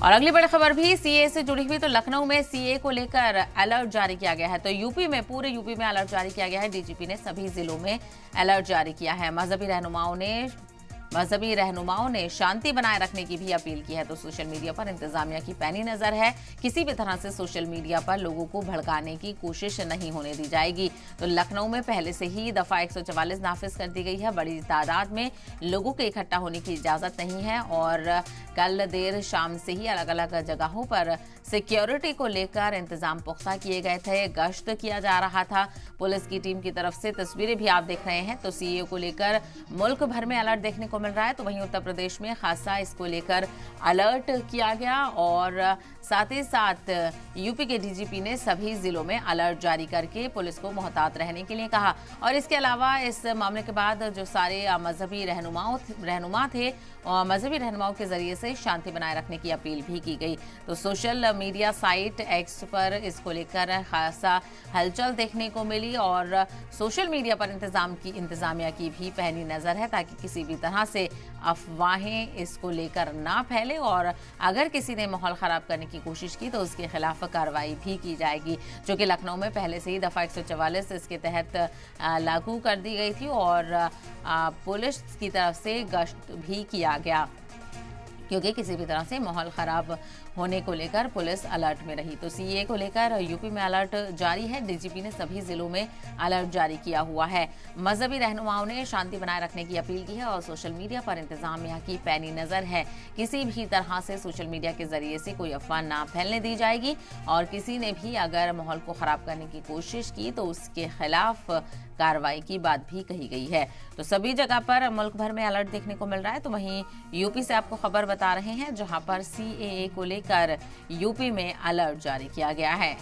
और अगली बड़ी खबर भी सीए से जुड़ी हुई। तो लखनऊ में सीए को लेकर अलर्ट जारी किया गया है। तो पूरे यूपी में अलर्ट जारी किया गया है। डीजीपी ने सभी जिलों में अलर्ट जारी किया है। मजहबी रहनुमाओं ने शांति बनाए रखने की भी अपील की है। तो सोशल मीडिया पर इंतजामिया की पैनी नजर है। किसी भी तरह से सोशल मीडिया पर लोगों को भड़काने की कोशिश नहीं होने दी जाएगी। तो लखनऊ में पहले से ही दफा 144 नाफिज कर दी गई है। बड़ी तादाद में लोगों के इकट्ठा होने की इजाजत नहीं है और कल देर शाम से ही अलग अलग जगहों पर सिक्योरिटी को लेकर इंतजाम पुख्ता किए गए थे। गश्त किया जा रहा था पुलिस की टीम की तरफ से। तस्वीरें भी आप देख रहे हैं। तो सीए को लेकर मुल्क भर में अलर्ट देखने को मिल रहा है। तो वहीं उत्तर प्रदेश में खासा इसको लेकर अलर्ट किया गया और साथ ही साथ यूपी के डीजीपी ने सभी जिलों में अलर्ट जारी करके पुलिस को मोहतात रहने के लिए कहा। और इसके अलावा इस मामले के बाद जो सारे मजहबी रहनुमा थे मजहबी रहनुमाओं के जरिए से शांति बनाए रखने की अपील भी की गई। तो सोशल मीडिया साइट एक्स पर इसको लेकर खासा हलचल देखने को मिली और सोशल मीडिया पर इंतजामिया की भी पैनी नजर है ताकि किसी भी तरह से अफवाहें इसको लेकर ना फैले और अगर किसी ने माहौल खराब करने की कोशिश की तो उसके खिलाफ कार्रवाई भी की जाएगी, जो कि लखनऊ में पहले से ही दफा 144 इसके तहत लागू कर दी गई थी और पुलिस की तरफ से गश्त भी किया गया क्योंकि किसी भी तरह से माहौल खराब होने को लेकर पुलिस अलर्ट में रही। तो सीए को लेकर यूपी में अलर्ट जारी है। डीजीपी ने सभी जिलों में अलर्ट जारी किया हुआ है। मजहबी रहनुमाओं ने शांति बनाए रखने की अपील की है और सोशल मीडिया पर इंतजामिया की पैनी नजर है। किसी भी तरह से सोशल मीडिया के जरिए से कोई अफवाह ना फैलने दी जाएगी और किसी ने भी अगर माहौल को खराब करने की कोशिश की तो उसके खिलाफ कार्रवाई की बात भी कही गई है। तो सभी जगह पर मुल्क भर में अलर्ट देखने को मिल रहा है। तो वहीं यूपी से आपको खबर बता रहे हैं जहां पर सीएए को लेकर यूपी में अलर्ट जारी किया गया है।